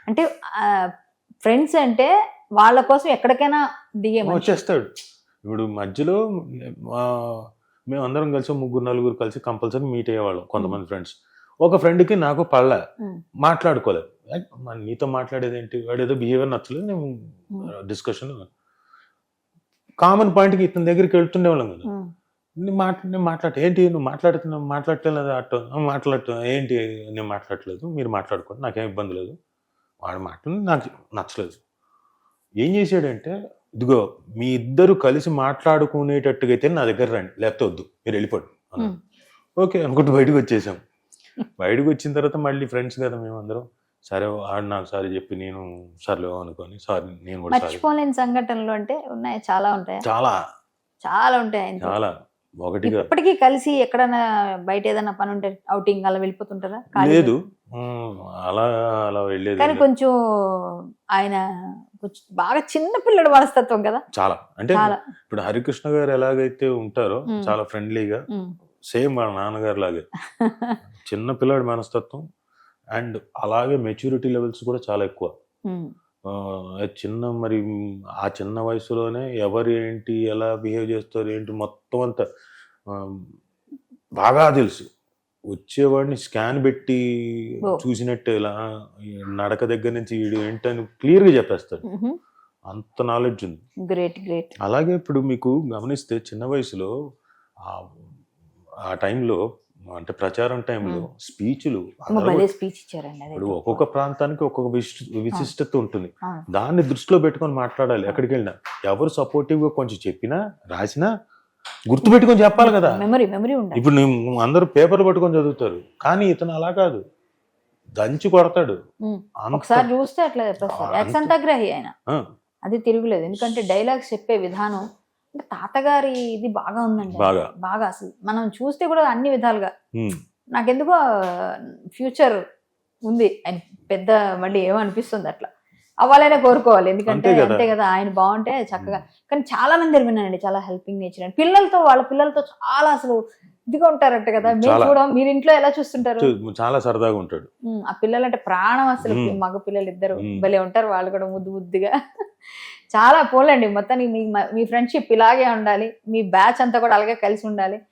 అంటే ఫ్రెండ్స్ అంటే వాళ్ళ కోసం ఎక్కడికైనా దిగే మనిషి. వచ్చేస్తాడు. ఇప్పుడు మధ్యలో మేము అందరం కలిసి 3-4 కలిసి కంపల్సరీ మీట్ అయ్యేవాళ్ళం కొంతమంది ఫ్రెండ్స్. ఒక ఫ్రెండ్కి నాకు పడలే, మాట్లాడుకోలేదు. నీతో మాట్లాడేది ఏంటి, వాడు ఏదో బిహేవియర్ నచ్చలేదు, నేను డిస్కషన్ కామన్ పాయింట్కి ఇతని దగ్గరికి వెళ్తుండేవాళ్ళం కదా. నేను మాట్లాడే ఏంటి నువ్వు మాట్లాడట్లేదు అట్టు మాట్లాడటం ఏంటి, నేను మాట్లాడట్లేదు, మీరు మాట్లాడుకోండి, నాకేం ఇబ్బంది లేదు, వాడు మాట్లాడి నాకు నచ్చలేదు. ఏం చేశాడంటే, ఇదిగో మీ ఇద్దరు కలిసి మాట్లాడుకునేటట్టుగా అయితే నా దగ్గర రండి, లేకపోతే వద్దు, మీరు వెళ్ళిపోండి అన్నాడు. ఓకే అనుకుంటూ బయటకు వచ్చేసాం. బయటకు వచ్చిన తర్వాత మళ్ళీ ఫ్రెండ్స్ కదా మేమందరం, సరే ఆడు నాకు సారీ చెప్పి నేను సర్లే అనుకోని సారీ నేను కూడా మర్చిపోలేని సంఘటనలు అంటే ఉన్నాయి, చాలా ఉంటాయి, చాలా చాలా ఉంటాయి. చాలా ఒకటిగా ఇప్పటికీ కలిసి ఎక్కడైనా బయట ఏదైనా పని ఉంటే అవుటింగ్ అలా వెళ్ళిపోతుంటారా? లేదు, అలా అలా వెళ్ళేది. కానీ కొంచెం ఆయన కొంచెం బాగా చిన్న పిల్లడు మనస్తత్వం కదా. చాలా అంటే ఇప్పుడు హరికృష్ణ గారు ఎలాగైతే ఉంటారో చాలా ఫ్రెండ్లీగా, సేమ్ వాళ్ళ నాన్నగారు లాగే చిన్న పిల్లాడి మనస్తత్వం. అండ్ అలాగే మెచ్యూరిటీ లెవెల్స్ కూడా చాలా ఎక్కువ. మరి ఆ చిన్న వయసులోనే ఎవరు ఏంటి ఎలా బిహేవ్ చేస్తారు ఏంటి మొత్తం అంతా బాగా తెలుసు. వచ్చేవాడిని స్కాన్ పెట్టి చూసినట్టు ఇలా నడక దగ్గర నుంచి వీడు ఏంటని క్లియర్గా చెప్పేస్తాడు, అంత నాలెడ్జ్ ఉంది. Great great. అలాగే ఇప్పుడు మీకు గమనిస్తే చిన్న వయసులో ఆ టైంలో అంటే ప్రచారం టైంలో స్పీచ్లు ఇప్పుడు ఒక్కొక్క ప్రాంతానికి ఒక్కొక్క విశిష్టత ఉంటుంది. దాన్ని దృష్టిలో పెట్టుకొని మాట్లాడాలి. ఎక్కడికి వెళ్ళినా ఎవరు సపోర్టివ్ గా కొంచెం చెప్పినా రాసినా గుర్తు పెట్టుకొని చెప్పాలి కదా. ఇప్పుడు అందరూ పేపర్లు పట్టుకొని చదువుతారు, కానీ ఇతను అలా కాదు, దంచి కొడతాడు. ఒకసారి చూస్తే అట్లా అగ్రహి ఆయన, అది తిరుగులేదు. ఎందుకంటే డైలాగ్స్ చెప్పే విధానం అంటే తాతగారి ఇది బాగా ఉందండి, బాగా అసలు మనం చూస్తే కూడా అన్ని విధాలుగా నాకెందుకో ఫ్యూచర్ ఉంది ఆయన పెద్ద, మళ్ళీ ఏమనిపిస్తుంది అట్లా అవ్వాలనే కోరుకోవాలి. ఎందుకంటే అంతే కదా, ఆయన బాగుంటే చక్కగా. కానీ చాలా మంది విన్నానండి, చాలా హెల్పింగ్ నేచర్ అండి, పిల్లలతో వాళ్ళ పిల్లలతో చాలా అసలు ఇదిగా ఉంటారంట కదా. మీరు కూడా మీరు ఇంట్లో ఎలా చూస్తుంటారు? చాలా సరదాగా ఉంటాడు. ఆ పిల్లలు అంటే ప్రాణం అసలు, మగ పిల్లలు ఇద్దరు భలే ఉంటారు, వాళ్ళు కూడా ముద్దు ముద్దుగా. చాలా పోలండి మొత్తానికి మీ ఫ్రెండ్షిప్ ఇలాగే ఉండాలి, మీ బ్యాచ్ అంతా కూడా అలాగే కలిసి ఉండాలి.